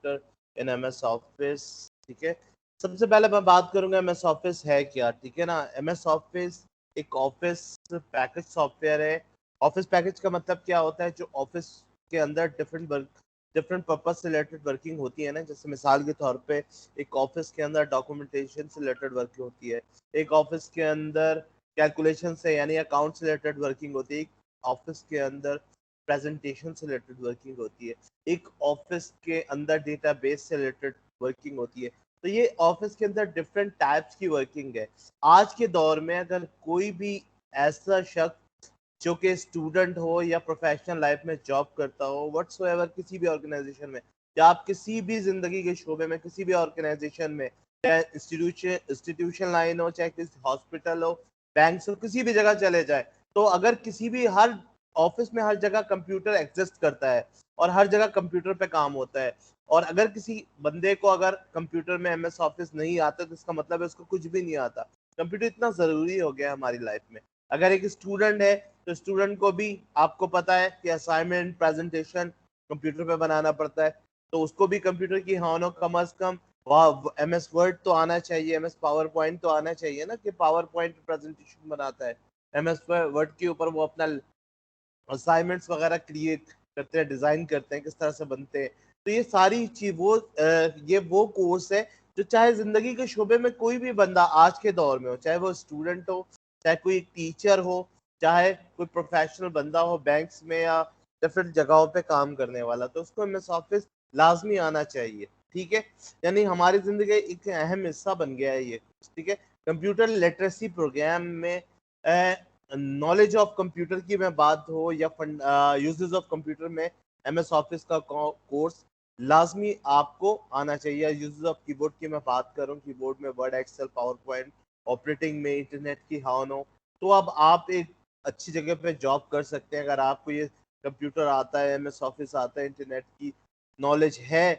Computer इन MS office. ठीक है, सबसे पहले मैं बात करूंगा MS ऑफिस है क्या। ठीक है ना, MS ऑफिस एक ऑफिस पैकेज सॉफ्टवेयर है। ऑफिस पैकेज का मतलब क्या होता है, जो ऑफिस के अंदर डिफरेंट पर्पज से रिलेटेड वर्किंग होती है ना। जैसे मिसाल के तौर पे एक ऑफिस के अंदर डॉक्यूमेंटेशन से रिलेटेड वर्किंग होती है, एक ऑफिस के अंदर कैलकुलेशन से यानी अकाउंट से रिलेटेड वर्किंग होती है, एक ऑफिस के अंदर प्रेजेंटेशन से रिलेटेड वर्किंग होती है, एक ऑफिस के अंदर डेटाबेस से रिलेटेड वर्किंग होती है। तो ये ऑफिस के अंदर डिफरेंट टाइप्स की वर्किंग है। आज के दौर में अगर कोई भी ऐसा शख्स जो कि स्टूडेंट हो या प्रोफेशनल लाइफ में जॉब करता हो, व्हाट्सोएवर किसी भी ऑर्गेनाइजेशन में, या आप किसी भी जिंदगी के शोबे में किसी भी ऑर्गेनाइजेशन में, चाहे इंस्टीट्यूशन लाइन हो, चाहे किसी हॉस्पिटल हो, बैंक हो, किसी भी जगह चले जाए, तो अगर किसी भी हर ऑफिस में हर जगह कंप्यूटर एग्जिस्ट करता है और हर जगह कंप्यूटर पे काम होता है। और अगर किसी बंदे को अगर कंप्यूटर में MS ऑफिस नहीं आता तो इसका मतलब है उसको कुछ भी नहीं आता। कंप्यूटर इतना जरूरी हो गया है हमारी लाइफ में। अगर एक स्टूडेंट है तो स्टूडेंट को भी आपको पता है कि असाइनमेंट प्रेजेंटेशन कंप्यूटर पे बनाना पड़ता है, तो उसको भी कंप्यूटर की हानो कम अज कम MS वर्ड तो आना चाहिए, MS पावर पॉइंट तो आना चाहिए ना, कि पावर पॉइंट प्रेजेंटेशन बनाता है। MS वर्ड के ऊपर वो अपना असाइनमेंट्स वगैरह क्रिएट करते हैं, डिजाइन करते हैं, किस तरह से बनते हैं। तो ये सारी चीज ये वो कोर्स है जो चाहे जिंदगी के शोबे में कोई भी बंदा आज के दौर में हो, चाहे वो स्टूडेंट हो, चाहे कोई टीचर हो, चाहे कोई प्रोफेशनल बंदा हो बैंक्स में या डिफरेंट जगहों पे काम करने वाला, तो उसको MS ऑफिस लाजमी आना चाहिए। ठीक है, यानी हमारी जिंदगी का एक अहम हिस्सा बन गया है ये। ठीक है, कंप्यूटर लिटरेसी प्रोग्राम में नॉलेज ऑफ कंप्यूटर की मैं बात हो या यूजेस ऑफ कंप्यूटर में MS ऑफिस का कोर्स लाजमी आपको आना चाहिए। यूजेस ऑफ कीबोर्ड की मैं बात करूं, कीबोर्ड में Word, Excel, PowerPoint, operating में इंटरनेट की हानो, तो अब आप एक अच्छी जगह पे जॉब कर सकते हैं अगर आपको ये कंप्यूटर आता है, MS ऑफिस आता है, इंटरनेट की नॉलेज है।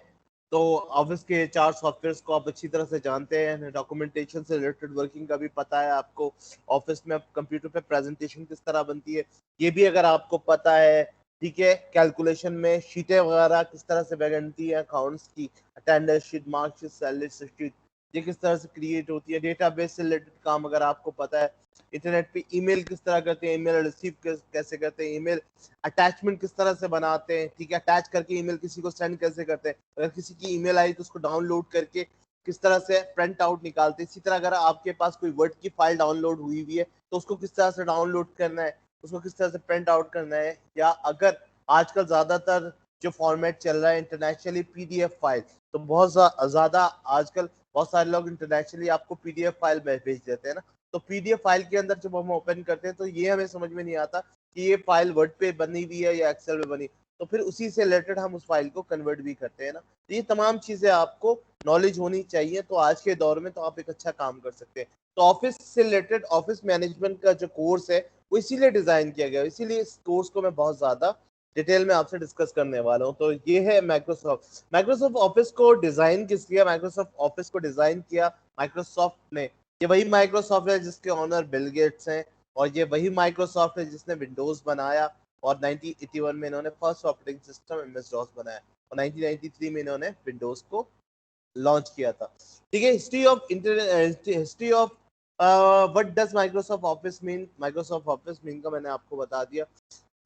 तो ऑफिस के 4 सॉफ्टवेयर्स को आप अच्छी तरह से जानते हैं, डॉक्यूमेंटेशन से रिलेटेड वर्किंग का भी पता है आपको, ऑफिस में कंप्यूटर पे प्रेजेंटेशन किस तरह बनती है ये भी अगर आपको पता है। ठीक है, कैलकुलेशन में शीटें वगैरह किस तरह से बनती है, अकाउंट्स की attendance sheet, marksheet, salary sheet, ये किस तरह से क्रिएट होती है, डेटाबेस से रिलेटेड काम अगर आपको पता है, इंटरनेट पे ईमेल किस तरह करते हैं, ईमेल रिसीव कैसे करते हैं, ईमेल अटैचमेंट किस तरह से बनाते हैं। ठीक है, अटैच करके ईमेल किसी को सेंड कैसे करते हैं, अगर किसी की ईमेल आई तो उसको डाउनलोड करके किस तरह से प्रिंट आउट निकालते हैं। इसी तरह अगर आपके पास कोई वर्ड की फाइल डाउनलोड हुई हुई है तो उसको किस तरह से डाउनलोड करना है, उसको किस तरह से प्रिंट आउट करना है। या अगर आजकल ज्यादातर जो फॉर्मेट चल रहा है इंटरनेशनली PDF फाइल, तो बहुत ज्यादा आजकल बहुत सारे लोग इंटरनेशनली आपको PDF फाइल भेज देते हैं ना, तो PDF फाइल के अंदर जब हम ओपन करते हैं तो ये हमें समझ में नहीं आता कि ये फाइल वर्ड पे बनी हुई है या एक्सेल में बनी, तो फिर उसी से रिलेटेड हम उस फाइल को कन्वर्ट भी करते हैं ना। तो ये तमाम चीजें आपको नॉलेज होनी चाहिए, तो आज के दौर में तो आप एक अच्छा काम कर सकते हैं। तो ऑफिस से रिलेटेड ऑफिस मैनेजमेंट का जो कोर्स है वो इसीलिए डिजाइन किया गया, इसीलिए इस कोर्स को मैं बहुत ज्यादा डिटेल में आपसे डिस्कस करने वाला हूँ। तो ये है माइक्रोसॉफ्ट। माइक्रोसॉफ्ट ऑफिस को डिजाइन किस किया, माइक्रोसॉफ्ट ऑफिस को डिजाइन किया माइक्रोसॉफ्ट ने। ये वही माइक्रोसॉफ्ट है जिसके ऑनर बिल गेट्स हैं, और ये वही माइक्रोसॉफ्ट है जिसने विंडोज बनाया, और 1981 में इन्होंने first operating system MS DOS बनाया, और 1993 में इन्होंने विंडोज को लॉन्च किया था। ठीक है, history of what does Microsoft office mean. Microsoft office mean का मैंने आपको बता दिया।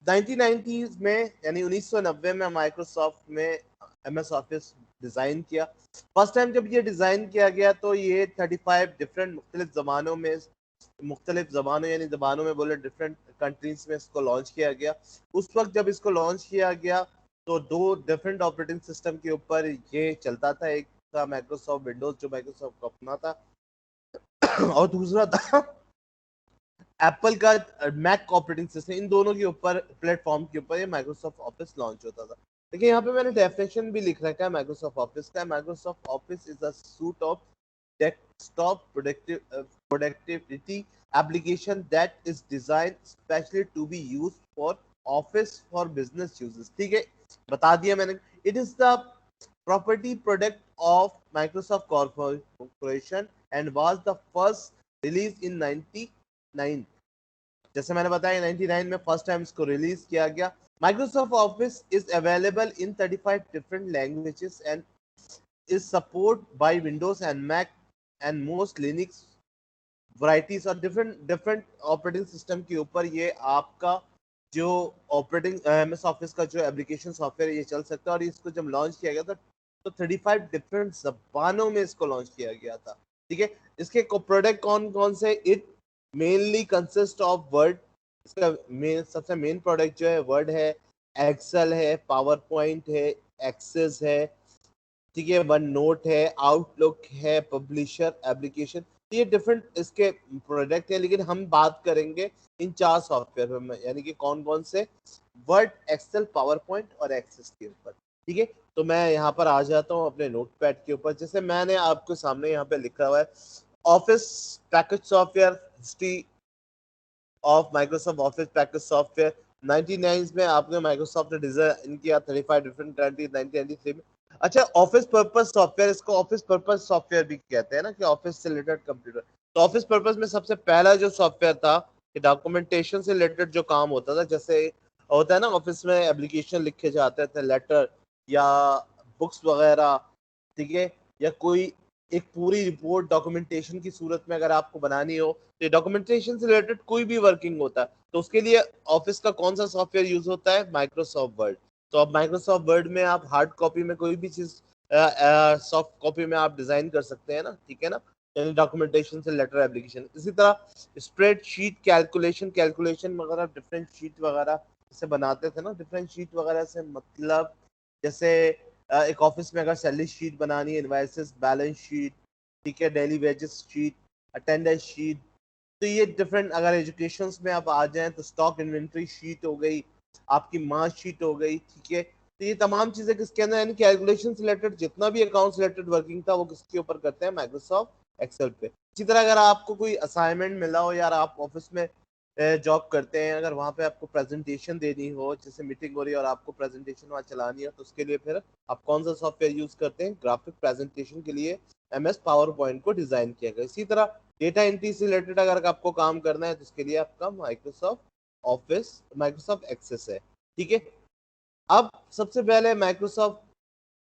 1990s में यानी 1990 में माइक्रोसॉफ्ट में MS ऑफिस डिजाइन किया। फर्स्ट टाइम जब ये डिजाइन किया गया तो ये 35 डिफरेंट मुख्तलिफ जबानों यानी जबानों में बोले डिफरेंट कंट्रीज में इसको लॉन्च किया गया। उस वक्त जब इसको लॉन्च किया गया तो 2 डिफरेंट ऑपरेटिंग सिस्टम के ऊपर ये चलता था, एक था माइक्रोसॉफ्ट विंडोज जो माइक्रोसॉफ्ट का अपना था और दूसरा था एप्पल का मैक ऑपरेटिंग सिस्टम। इन दोनों के ऊपर प्लेटफॉर्म के ऊपर ये माइक्रोसॉफ्ट ऑफिस लॉन्च होता था। देखिए यहाँ पे मैंने डेफिनेशन भी लिख रखा है माइक्रोसॉफ्ट ऑफिस का। Microsoft Office is a suite of desktop productivity application that is design specially to be used for office for business uses. ठीक है, बता दिया मैंने। It is the property product of Microsoft Corporation and was the first released in 99। जैसे मैंने बताया 99 में first time इसको रिलीज किया गया। Microsoft Office is available in 35 different languages and is support by Windows and Mac and most Linux varieties और different different operating system के ऊपर ये आपका जो ऑपरेटिंग एमएस ऑफिस का जो एप्लीकेशन सॉफ्टवेयर ये चल सकता है। और इसको जब लॉन्च किया गया था तो 35 डिफरेंट जबानों में इसको लॉन्च किया गया था। ठीक है, इसके प्रोडक्ट कौन कौन से? It mainly consist of word. इसका सबसे मेन प्रोडक्ट जो है वर्ड है, एक्सेल है, पावर पॉइंट है, एक्सेस है, ठीक है, वन नोट है, आउटलुक है, पब्लिशर एप्लीकेशन। तो ये डिफरेंट इसके प्रोडक्ट है, लेकिन हम बात करेंगे इन 4 सॉफ्टवेयर में, यानी कि कौन कौन से? वर्ड, एक्सेल, पावर पॉइंट और एक्सेस के ऊपर। ठीक है, तो मैं यहाँ पर आ जाता हूँ अपने नोट पैड के ऊपर। जैसे मैंने आपको सामने यहाँ पे लिखा हुआ है office package software, history of Microsoft office package software. 99 में आपने माइक्रोसॉफ्ट ने डिजाइन किया, 35 डिफरेंट 1993 में। अच्छा, ऑफिस पर्पस सॉफ्टवेयर, इसको ऑफिस पर्पस सॉफ्टवेयर भी कहते हैं ना, कि ऑफिस से रिलेटेड कंप्यूटर। तो ऑफिस पर्पस में सबसे पहला जो सॉफ्टवेयर था कि डॉक्यूमेंटेशन से रिलेटेड जो काम होता था, जैसे होता है ना ऑफिस में एप्लीकेशन लिखे जाते थे, लेटर या बुक्स वगैरह, ठीक है, या कोई एक पूरी रिपोर्ट डॉक्यूमेंटेशन की सूरत में अगर आपको बनानी हो, तो डॉक्यूमेंटेशन से रिलेटेड कोई भी वर्किंग होता है तो उसके लिए ऑफिस का कौन सा सॉफ्टवेयर यूज होता है? Microsoft word. तो अब माइक्रोसॉफ्ट वर्ड में आप हार्ड कॉपी में कोई भी चीज सॉफ्ट कॉपी में आप डिजाइन कर सकते हैं ना, ठीक है ना, यानी डॉक्यूमेंटेशन से लेटर एप्लीकेशन। इसी तरह स्प्रेडशीट, कैलकुलेशन कैलकुलेशन वगैरह, डिफरेंट शीट वगैरह जैसे बनाते थे ना, डिफरेंट शीट वगैरह से मतलब जैसे एक ऑफिस में अगर सैलरी शीट बनानी है, इनवाइसेस, बैलेंस शीट, ठीक है, daily wages sheet, attendance sheet. तो ये डिफरेंट, अगर एजुकेशन में आप आ जाएं तो स्टॉक इन्वेंट्री शीट हो गई, आपकी मार्क शीट हो गई, ठीक है। तो ये तमाम चीजें किसके अंदर, यानी कैलकुलेशन से रिलेटेड जितना भी अकाउंट रिलेटेड वर्किंग था वो किसके ऊपर करते हैं? माइक्रोसॉफ्ट एक्सेल पे। इसी तरह अगर आपको कोई असाइनमेंट मिला हो, यार आप ऑफिस में जॉब करते हैं, अगर वहाँ पे आपको प्रेजेंटेशन देनी हो, जैसे मीटिंग हो रही है और आपको प्रेजेंटेशन वहाँ चलानी है, तो उसके लिए फिर आप कौन सा सॉफ्टवेयर यूज करते हैं? ग्राफिक प्रेजेंटेशन के लिए एमएस पावर पॉइंट को डिजाइन किया गया। इसी तरह डेटा एंट्री से रिलेटेड अगर आपको काम करना है तो उसके लिए आपका माइक्रोसॉफ्ट ऑफिस, माइक्रोसॉफ्ट एक्सेस है, ठीक है। अब सबसे पहले माइक्रोसॉफ्ट,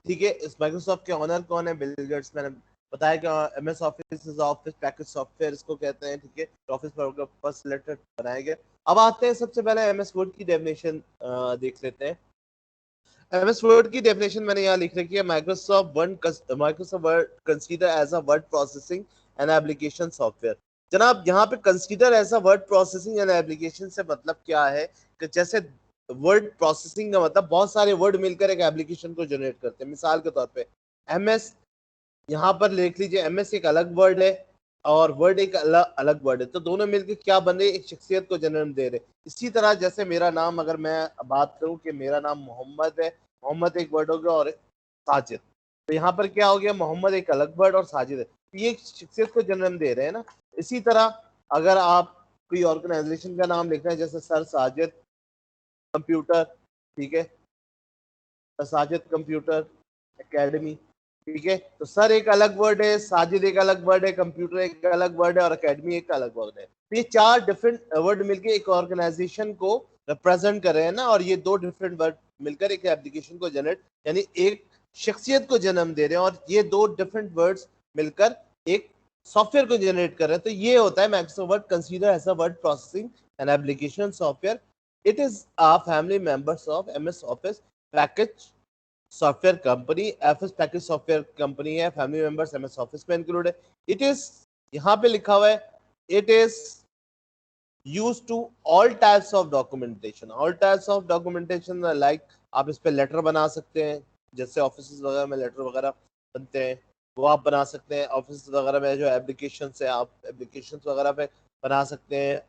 ठीक है, इस माइक्रोसॉफ्ट के ऑनर कौन है? Bill Gates. मैंने बताया कि MS office is office package software इसको कहते हैं, ठीक है, ऑफिस पर रिलेटेड बनाए गए। अब आते हैं सबसे पहले एमएस वर्ड की डेफिनेशन देख लेते हैं। एमएस वर्ड की डेफिनेशन मैंने यहाँ लिख रखी है, Microsoft Word consider as a word processing and application software. जनाब यहाँ पे consider as a word processing and application से मतलब क्या है कि जैसे वर्ड प्रोसेसिंग का मतलब बहुत सारे वर्ड मिलकर एक एप्लीकेशन को जनरेट करते हैं। मिसाल के तौर पे एमएस, यहाँ पर लिख लीजिए, एमएस एक अलग वर्ड है और वर्ड एक अलग वर्ड है, तो दोनों मिलकर क्या बन रहे? एक शख्सियत को जन्म दे रहे। इसी तरह जैसे मेरा नाम, अगर मैं बात करूं कि मेरा नाम मोहम्मद है, मोहम्मद एक वर्ड हो गया और साजिद, तो यहाँ पर क्या हो गया? मोहम्मद एक अलग वर्ड और साजिद है, तो ये एक शख्सियत को जन्म दे रहे हैं ना। इसी तरह अगर आप कोई ऑर्गेनाइजेशन का नाम लिख रहे हैं, जैसे सर साजिद कंप्यूटर, ठीक है, साजिद कंप्यूटर एकेडमी, ठीक है, तो सर एक अलग वर्ड है, साजिद एक अलग वर्ड है, कंप्यूटर एक अलग वर्ड है और एकेडमी एक अलग वर्ड है। तो ये 4 डिफरेंट वर्ड मिलकर एक ऑर्गेनाइजेशन को रिप्रेजेंट कर रहे हैं ना, और ये 2 डिफरेंट वर्ड मिलकर एक एप्लीकेशन को जनरेट, यानी एक शख्सियत को जन्म दे रहे हैं, और ये 2 डिफरेंट वर्ड्स मिलकर एक सॉफ्टवेयर को जनरेट कर रहे हैं। तो ये होता है Microsoft Word consider as a word processing and application software. It is a family members of MS Office package software company. MS package software company है, फैमिली मेंबर्स एमएस ऑफिस में इंक्लूड है। इट इज, यहाँ पे लिखा हुआ है, it is use to all types of documentation. All types of documentation like आप इस पे लेटर बना सकते हैं, जैसे ऑफिस वगैरह में लेटर वगैरह बनते हैं वो आप बना सकते हैं। ऑफिस वगैरह में जो एप्लीकेशन है आप एप्लीकेशन वगैरह पे बना सकते हैं।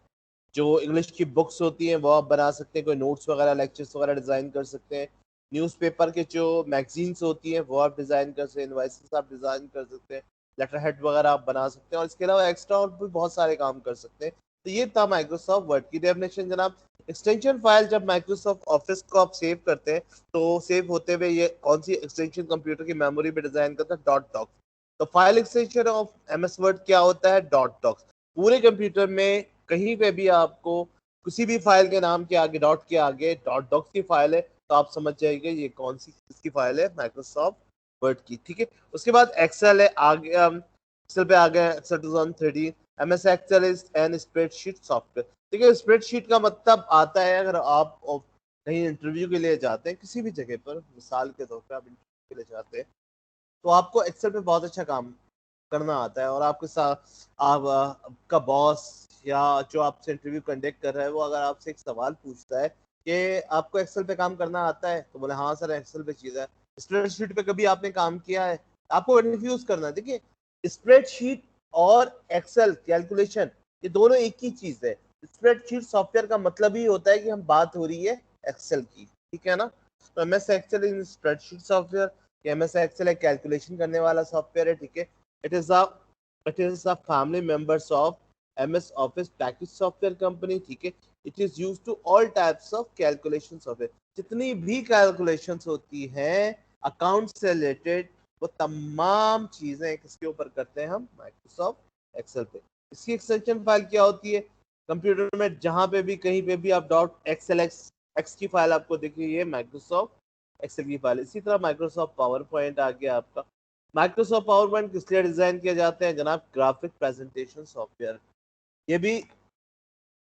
जो इंग्लिश की बुक्स होती हैं वो आप बना सकते हैं, कोई नोट्स वगैरह, लेक्चर्स वगैरह डिज़ाइन कर सकते हैं। न्यूज़पेपर के जो मैगजीन्स होती हैं वो आप डिज़ाइन कर सकते हैं, इनवाइसेस आप डिज़ाइन कर सकते हैं, लेटर हेड वगैरह आप बना सकते हैं, और इसके अलावा एक्स्ट्रा और भी बहुत सारे काम कर सकते हैं। तो ये था माइक्रोसॉफ्ट वर्ड की डेफिनेशन जनाब। एक्सटेंशन फाइल जब माइक्रोसॉफ्ट ऑफिस को आप सेव करते हैं तो सेव होते हुए ये कौन सी एक्सटेंशन कंप्यूटर की मेमोरी पे डिजाइन करता है? Dot docs. तो file extension of MS Word क्या होता है? Dot docs. पूरे कंप्यूटर में कहीं पे भी आपको किसी भी फाइल के नाम के आगे, डॉट के आगे डॉट डॉक्स की फाइल है, तो आप समझ जाइए ये कौन सी किसकी फाइल है? माइक्रोसॉफ्ट वर्ड की, ठीक है। उसके बाद एक्सेल है, आगे एक्सेल पे आ गए, Excel 2013। MS Excel is an spreadsheet software. ठीक है, स्प्रेडशीट का मतलब आता है अगर आप कहीं इंटरव्यू के लिए जाते हैं किसी भी जगह पर, मिसाल के तौर पर आप इंटरव्यू के लिए जाते हैं, तो आपको एक्सेल पे बहुत अच्छा काम करना आता है, और आपके साथ आपका बॉस या जो आपसे इंटरव्यू कंडक्ट कर रहा है वो अगर आपसे एक सवाल पूछता है कि आपको एक्सेल पे काम करना आता है, तो बोले हाँ सर एक्सेल पे चीज है। स्प्रेडशीट पे कभी आपने काम किया है? आपको कंफ्यूज करना है। देखिए, स्प्रेडशीट और एक्सेल कैलकुलेशन ये दोनों एक ही चीज है। स्प्रेडशीट सॉफ्टवेयर का मतलब ही होता है कि हम बात हो रही है एक्सेल की, ठीक है ना। तो MS Excel in spreadsheet software, MS Excel एक कैलकुलेशन करने वाला सॉफ्टवेयर है, ठीक है। It is a family members of MS Office package software company, ठीक है। It is used to all types of calculation software. जितनी भी कैलकुलेशंस होती हैं अकाउंट से रिलेटेड, वो तमाम चीजें किसके ऊपर करते हैं हम? माइक्रोसॉफ्ट एक्सेल पे। इसकी एक्सटेंशन फाइल क्या होती है? कंप्यूटर में जहां पे भी कहीं पे भी आप डॉट एक्सएल एक्स की फाइल आपको दिख रही है, माइक्रोसॉफ्ट एक्सेल की फाइल। इसी तरह माइक्रोसॉफ्ट पावर पॉइंट आ गया आपका। माइक्रोसॉफ्ट पावर पॉइंट किस लिए डिजाइन किए जाते हैं जनाब? Graphic presentation software. ये भी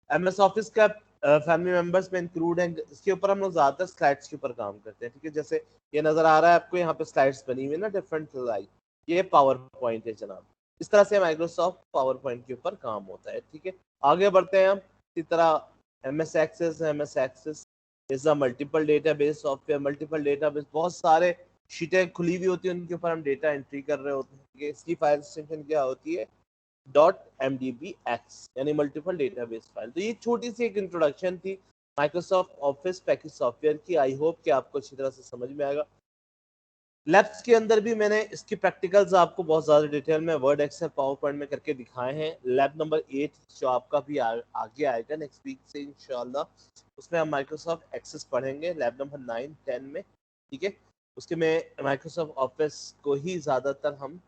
एमएस ऑफिस का फैमिली मेंबर्स में इंक्लूड है। इसके ऊपर हम लोग ज्यादातर स्लाइड्स के ऊपर काम करते हैं, ठीक है। जैसे ये नजर आ रहा है आपको, यहाँ पे स्लाइड्स बनी हुई है ना, डिफरेंट स्लाइड, ये पावर पॉइंट है जनाब। इस तरह से माइक्रोसॉफ्ट पावर पॉइंट के ऊपर काम होता है, ठीक है। आगे बढ़ते हैं हम। इसी तरह MS Access is a multiple database software. Multiple database, बहुत सारे शीटें खुली हुई होती है, उनके ऊपर हम डेटा एंट्री कर रहे होते हैं। इसकी फाइल एक्सटेंशन क्या होती है? डॉट mdbx, यानी मल्टीपल डेटाबेस फाइल। तो ये छोटी सी एक इंट्रोडक्शन थी माइक्रोसॉफ्ट ऑफिस पैकेज सॉफ्टवेयर की। आई होप कि आपको अच्छी तरह से समझ में आएगा। लैब्स के अंदर भी मैंने इसकी प्रैक्टिकल्स आपको बहुत ज़्यादा डिटेल में वर्ड, एक्सेल, पावर पॉइंट में करके दिखाए हैं। लैब नंबर 8 जो आपका भी आगे आएगा नेक्स्ट वीक से इंशाल्लाह, उसमें हम माइक्रोसॉफ्ट एक्सेस पढ़ेंगे, लैब नंबर 9, 10 में, ठीक है। उसके में माइक्रोसॉफ्ट ऑफिस को ही ज़्यादातर हम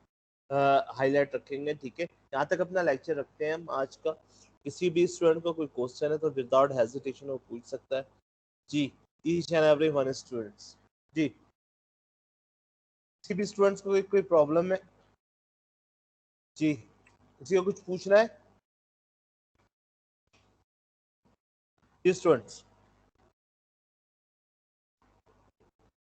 हाईलाइट रखेंगे, ठीक है। यहाँ तक अपना लेक्चर रखते हैं हम आज का। किसी भी स्टूडेंट को कोई क्वेश्चन है तो विदाउट हेजिटेशन वो पूछ सकता है जी। Each and every one students जी। किसी भी स्टूडेंट्स को कोई प्रॉब्लम है जी, किसी को कुछ पूछना है जी स्टूडेंट्स?